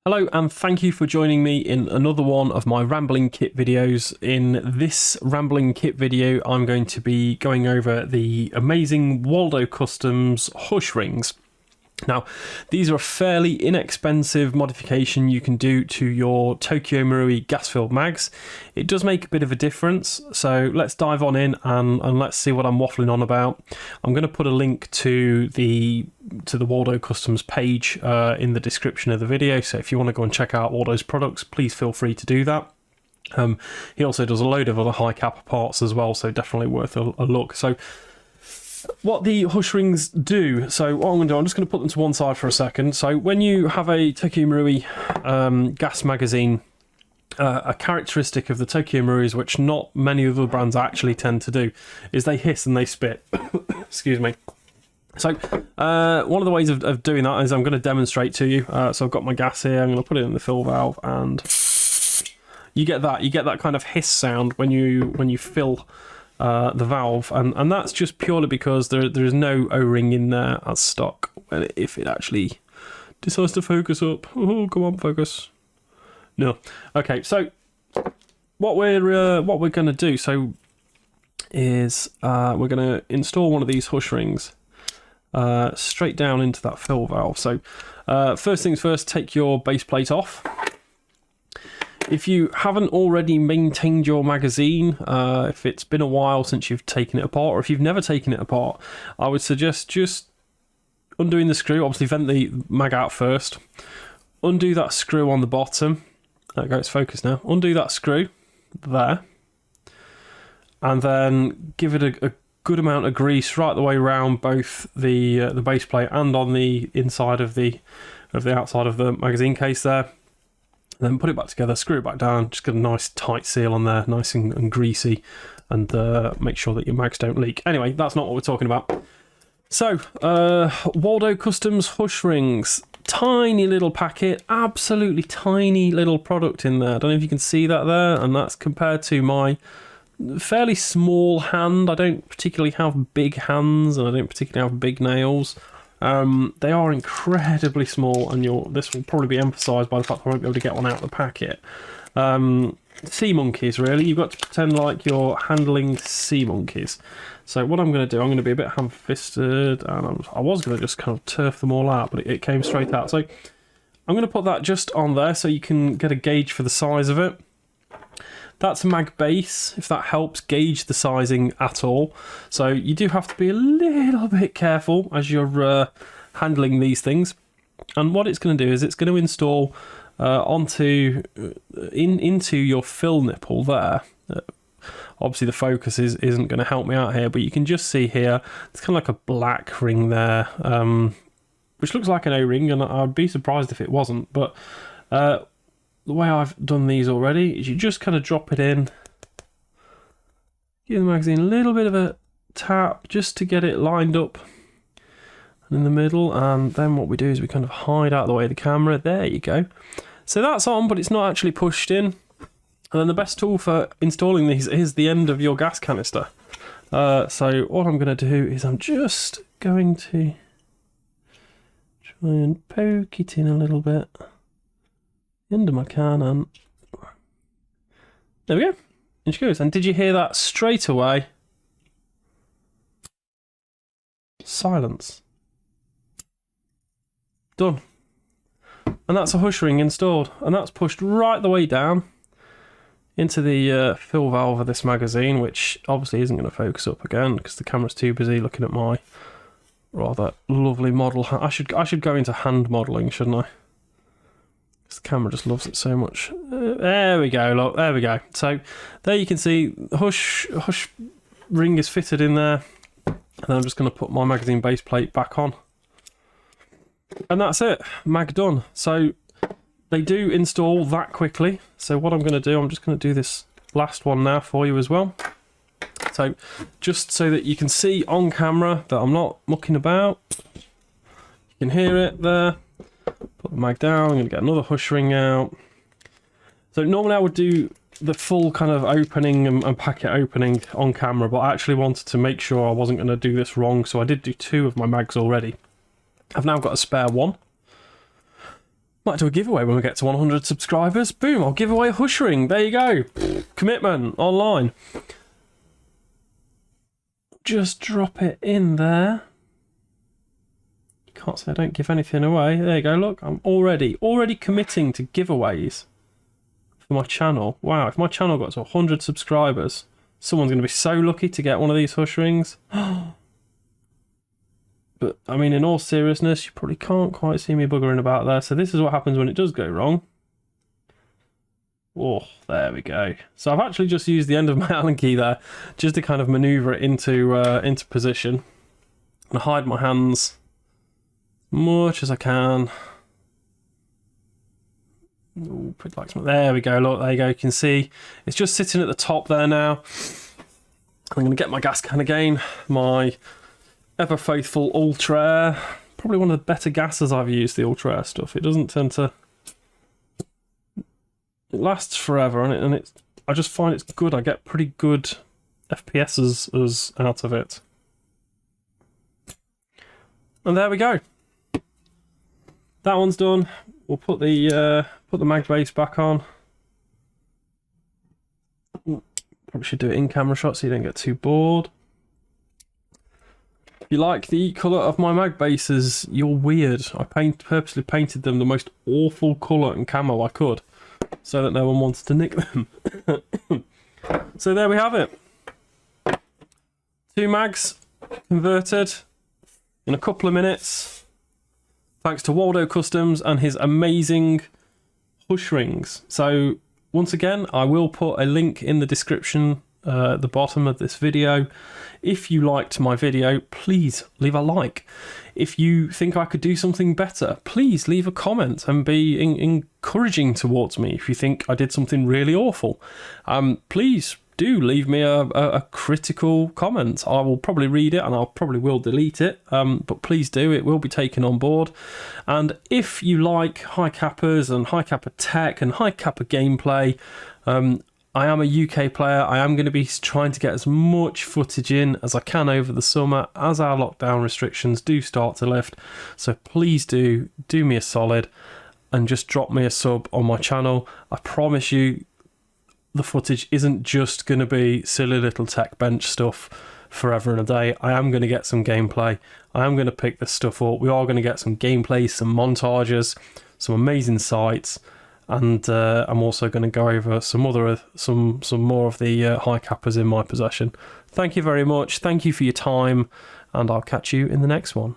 Hello and thank you for joining me in another one of my rambling kit videos. In this rambling kit video I'm going to be going over the amazing Waldo Customs hush rings. Now these are a fairly inexpensive modification you can do to your Tokyo Marui gas-filled mags. It does make a bit of a difference, so let's dive on in and let's see what I'm waffling on about. I'm going to put a link to the Waldo Customs page in the description of the video, so if you want to go and check out Waldo's products, please feel free to do that. He also does a load of other high Capa parts as well, so definitely worth a look. So what the hush rings do, so what I'm going to do, I'm just going to put them to one side for a second. So when you have a Tokyo Marui gas magazine, a characteristic of the Tokyo Maruis, which not many other brands actually tend to do, is they hiss and they spit. Excuse me. So one of the ways of doing that is I'm going to demonstrate to you. So I've got my gas here, I'm going to put it in the fill valve, and you get that kind of hiss sound when you fill the valve, and that's just purely because there is no O-ring in there as stock. If it actually decides to focus up, oh come on, focus. No, okay. So what we're going to do is we're going to install one of these hush rings straight down into that fill valve. So first things first, take your base plate off. If you haven't already maintained your magazine, if it's been a while since you've taken it apart, or if you've never taken it apart, I would suggest just undoing the screw. Obviously vent the mag out first, undo that screw on the bottom. There we go, it's focused now. Undo that screw there, and then give it a good amount of grease right the way around both the base plate and on the inside of the outside of the magazine case there. Then put it back together, screw it back down, just get a nice tight seal on there, nice and greasy, and make sure that your mags don't leak. Anyway, that's not what we're talking about. So, Waldo Customs hush rings. Tiny little packet, absolutely tiny little product in there. I don't know if you can see that there, and that's compared to my fairly small hand. I don't particularly have big hands, and I don't particularly have big nails. They are incredibly small, and this will probably be emphasised by the fact that I won't be able to get one out of the packet. Sea monkeys, really. You've got to pretend like you're handling sea monkeys. So what I'm going to do, I'm going to be a bit ham-fisted, and I was going to just kind of turf them all out, but it came straight out. So I'm going to put that just on there so you can get a gauge for the size of it. That's mag base, if that helps gauge the sizing at all. So you do have to be a little bit careful as you're handling these things. And what it's going to do is it's going to install into your fill nipple there. Obviously the focus isn't going to help me out here, but you can just see here, it's kind of like a black ring there, which looks like an O-ring, and I'd be surprised if it wasn't. But the way I've done these already is you just kind of drop it in, give the magazine a little bit of a tap just to get it lined up in the middle, and then what we do is we kind of hide out of the way of the camera. There you go. So that's on, but it's not actually pushed in. And then the best tool for installing these is the end of your gas canister. So what I'm going to do is I'm just going to try and poke it in a little bit into my can, and there we go. In she goes. And did you hear that straight away? Silence. Done. And that's a hush ring installed, and that's pushed right the way down into the fill valve of this magazine, which obviously isn't going to focus up again because the camera's too busy looking at my rather lovely model. I should go into hand modelling, shouldn't I? The camera just loves it so much. There we go, look, there we go. So there you can see hush ring is fitted in there, and then I'm just going to put my magazine base plate back on, and that's it, mag done. So they do install that quickly. So what I'm going to do, I'm just going to do this last one now for you as well. So just so that you can see on camera that I'm not mucking about, you can hear it there. Put the mag down, I'm going to get another hush ring out. So normally I would do the full kind of opening and packet opening on camera, but I actually wanted to make sure I wasn't going to do this wrong, so I did do 2 of my mags already. I've now got a spare one. Might do a giveaway when we get to 100 subscribers. Boom, I'll give away a hush ring. There you go. Commitment online. Just drop it in there. You can't say I don't give anything away. There you go, look. I'm already committing to giveaways for my channel. Wow, if my channel got to 100 subscribers, someone's going to be so lucky to get one of these hush rings. But, I mean, in all seriousness, you probably can't quite see me buggering about there. So this is what happens when it does go wrong. Oh, there we go. So I've actually just used the end of my Allen key there, just to kind of manoeuvre it into position. And hide my hands as much as I can. Ooh, there we go, look, there you go. You can see it's just sitting at the top there now. I'm going to get my gas can again. My ever faithful Ultra Air. Probably one of the better gases I've used, the Ultra Air stuff. It doesn't tend to... It lasts forever, and it's... I just find it's good. I get pretty good FPSs out of it. And there we go. That one's done. We'll put the mag base back on. Probably should do it in camera shot so you don't get too bored. If you like the colour of my mag bases, you're weird. I purposely painted them the most awful colour and camo I could, so that no one wants to nick them. So there we have it. 2 mags converted in a couple of minutes, thanks to Waldo Customs and his amazing hush rings. So once again, I will put a link in the description at the bottom of this video. If you liked my video, please leave a like. If you think I could do something better, please leave a comment and be encouraging towards me. If you think I did something really awful, please do leave me a critical comment. I will probably read it and I probably will delete it, but please do, it will be taken on board. And if you like high Kappas and high Kappa tech and high Kappa gameplay, I am a UK player. I am going to be trying to get as much footage in as I can over the summer as our lockdown restrictions do start to lift. So please do me a solid and just drop me a sub on my channel. I promise you the footage isn't just going to be silly little tech bench stuff forever and a day. I am going to get some gameplay. I am going to pick this stuff up. We are going to get some gameplay, some montages, some amazing sights. And I'm also going to go over some more of the high Kappas in my possession. Thank you very much. Thank you for your time, and I'll catch you in the next one.